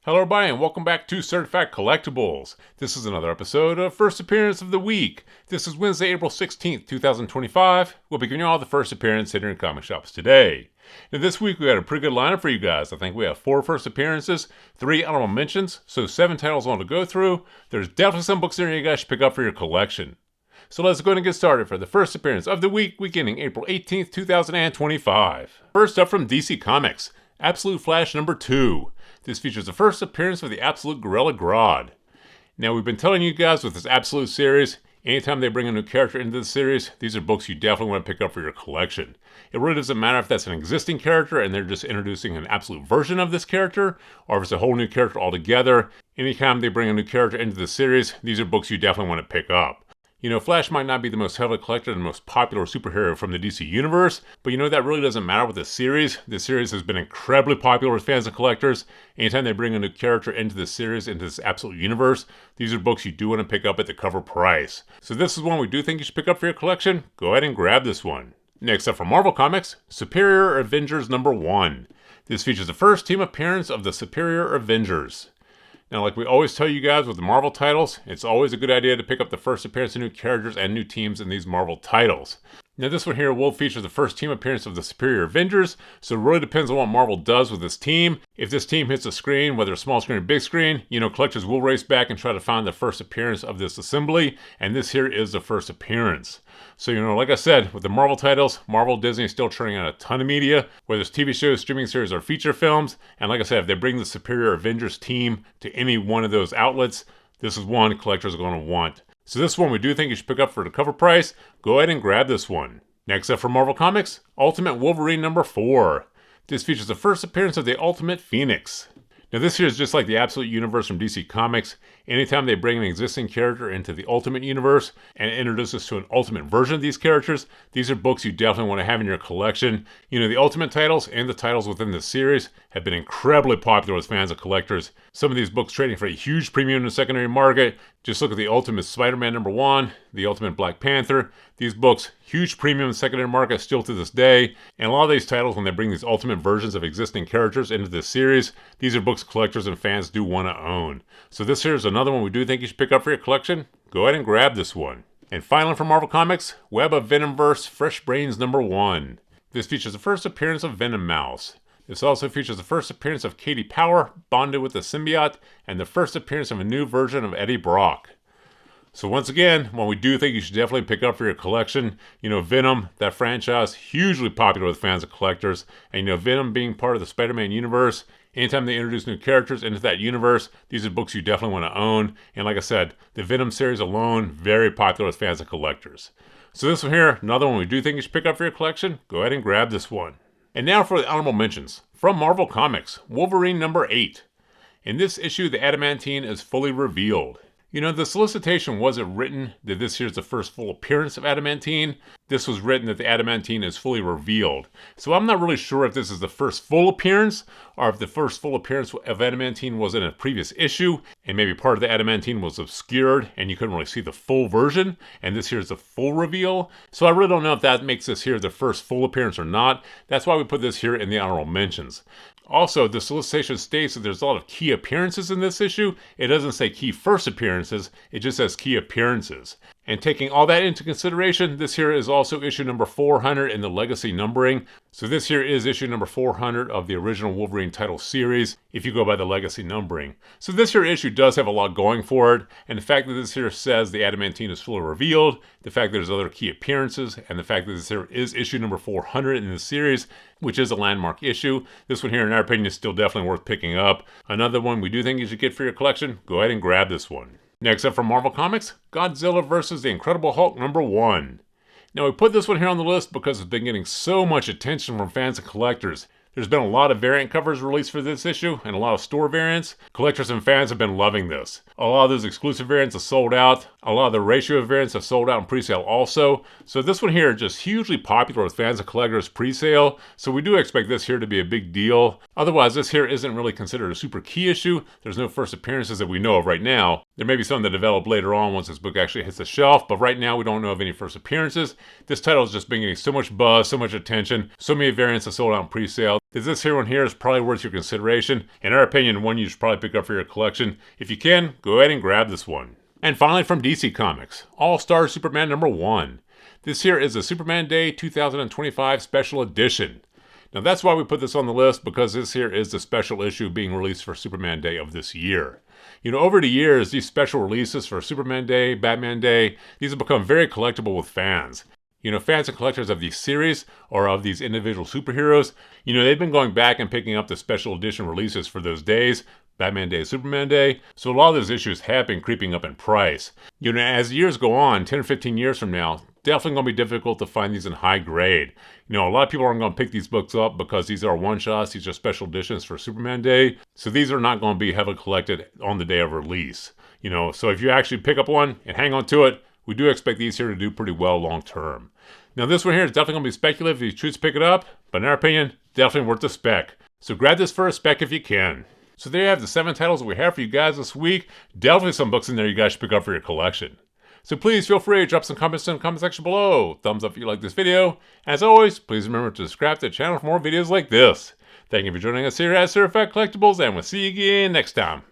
Hello everybody and welcome back to Certified Collectibles. This is another episode of First Appearance of the Week. This is Wednesday, April 16th, 2025. We'll be giving you all the first appearance hitting in comic shops today. Now this week we got a pretty good lineup for you guys. I think we have 4 first appearances, 3 honorable mentions, so 7 titles on to go through. There's definitely some books there you guys should pick up for your collection. So let's go ahead and get started for the first appearance of the week, beginning April 18th, 2025. First up from DC Comics, Absolute Flash number 2. This features the first appearance of the Absolute Gorilla Grodd. Now, we've been telling you guys with this Absolute series, anytime they bring a new character into the series, these are books you definitely want to pick up for your collection. It really doesn't matter if that's an existing character and they're just introducing an Absolute version of this character, or if it's a whole new character altogether. Anytime they bring a new character into the series, these are books you definitely want to pick up. You know, Flash might not be the most heavily collected and most popular superhero from the DC Universe, but you know that really doesn't matter with this series. This series has been incredibly popular with fans and collectors. Anytime they bring a new character into this series, into this Absolute Universe, these are books you do want to pick up at the cover price. So this is one we do think you should pick up for your collection. Go ahead and grab this one. Next up from Marvel Comics, Superior Avengers number 1. This features the first team appearance of the Superior Avengers. Now, like we always tell you guys with the Marvel titles, it's always a good idea to pick up the first appearance of new characters and new teams in these Marvel titles. Now, this one here will feature the first team appearance of the Superior Avengers, so it really depends on what Marvel does with this team. If this team hits a screen, whether small screen or big screen, you know, collectors will race back and try to find the first appearance of this assembly, and this here is the first appearance. So, you know, like I said, with the Marvel titles, Marvel Disney is still churning out a ton of media, whether it's TV shows, streaming series, or feature films. And like I said, if they bring the Superior Avengers team to any one of those outlets, this is one collectors are going to want. So this one we do think you should pick up for the cover price. Go ahead and grab this one. Next up from Marvel Comics, Ultimate Wolverine number 4. This features the first appearance of the Ultimate Phoenix. Now this here is just like the Absolute Universe from DC Comics. Anytime they bring an existing character into the Ultimate Universe and introduce us to an Ultimate version of these characters, these are books you definitely want to have in your collection. You know, the Ultimate titles and the titles within this series have been incredibly popular with fans and collectors. Some of these books trading for a huge premium in the secondary market. Just look at the Ultimate Spider-Man number 1, the Ultimate Black Panther. These books, huge premium in the secondary market still to this day. And a lot of these titles, when they bring these Ultimate versions of existing characters into this series, these are books collectors and fans do want to own. So this here is another one we do think you should pick up for your collection. Go ahead and grab this one. And finally from Marvel Comics, Web of Venomverse Fresh Brains number 1. This features the first appearance of Venom Mouse. This also features the first appearance of Katie Power, bonded with the symbiote, and the first appearance of a new version of Eddie Brock. So once again, one we do think you should definitely pick up for your collection. You know, Venom, that franchise, hugely popular with fans and collectors. And you know, Venom being part of the Spider-Man universe, anytime they introduce new characters into that universe, these are books you definitely want to own. And like I said, the Venom series alone, very popular with fans and collectors. So this one here, another one we do think you should pick up for your collection. Go ahead and grab this one. And now for the honorable mentions. From Marvel Comics, Wolverine number 8. In this issue, the adamantine is fully revealed. You know, the solicitation wasn't written that this here's the first full appearance of adamantine. This was written that the adamantine is fully revealed. So I'm not really sure if this is the first full appearance, or if the first full appearance of adamantine was in a previous issue, and maybe part of the adamantine was obscured, and you couldn't really see the full version, and this here's the full reveal. So I really don't know if that makes this here the first full appearance or not. That's why we put this here in the honorable mentions. Also, the solicitation states that there's a lot of key appearances in this issue. It doesn't say key first appearances, it just says key appearances. And taking all that into consideration, this here is also issue number 400 in the legacy numbering. So this here is issue number 400 of the original Wolverine title series, if you go by the legacy numbering. So this here issue does have a lot going for it, and the fact that this here says the adamantine is fully revealed, the fact that there's other key appearances, and the fact that this here is issue number 400 in the series, which is a landmark issue. This one here, in our opinion, is still definitely worth picking up. Another one we do think you should get for your collection. Go ahead and grab this one. Next up from Marvel Comics, Godzilla vs. the Incredible Hulk number 1. Now we put this one here on the list because it's been getting so much attention from fans and collectors. There's been a lot of variant covers released for this issue and a lot of store variants. Collectors and fans have been loving this. A lot of those exclusive variants have sold out. A lot of the ratio of variants have sold out in pre-sale also. So this one here is just hugely popular with fans and collectors pre-sale. So we do expect this here to be a big deal. Otherwise, this here isn't really considered a super key issue. There's no first appearances that we know of right now. There may be some that develop later on once this book actually hits the shelf, but right now we don't know of any first appearances. This title has just been getting so much buzz, so much attention. So many variants have sold out in pre-sale. This here one here is probably worth your consideration. In our opinion, one you should probably pick up for your collection. If you can, go ahead and grab this one. And finally from DC Comics, All-Star Superman #1. This here is a Superman Day 2025 special edition. Now that's why we put this on the list, because this here is the special issue being released for Superman Day of this year. You know, over the years, these special releases for Superman Day, Batman Day, these have become very collectible with fans. You know, fans and collectors of these series or of these individual superheroes, you know, they've been going back and picking up the special edition releases for those days, Batman Day, Superman Day, so a lot of those issues have been creeping up in price. You know, as years go on, 10 or 15 years from now, definitely going to be difficult to find these in high grade. You know, a lot of people aren't going to pick these books up because these are one-shots, these are special editions for Superman Day, so these are not going to be heavily collected on the day of release. You know, so if you actually pick up one and hang on to it, we do expect these here to do pretty well long term. Now this one here is definitely going to be speculative if you choose to pick it up, but in our opinion, definitely worth the spec. So grab this for a spec if you can. So there you have the 7 titles we have for you guys this week. Definitely some books in there you guys should pick up for your collection. So please feel free to drop some comments in the comment section below. Thumbs up if you like this video. As always, please remember to subscribe to the channel for more videos like this. Thank you for joining us here at Certified Collectibles, and we'll see you again next time.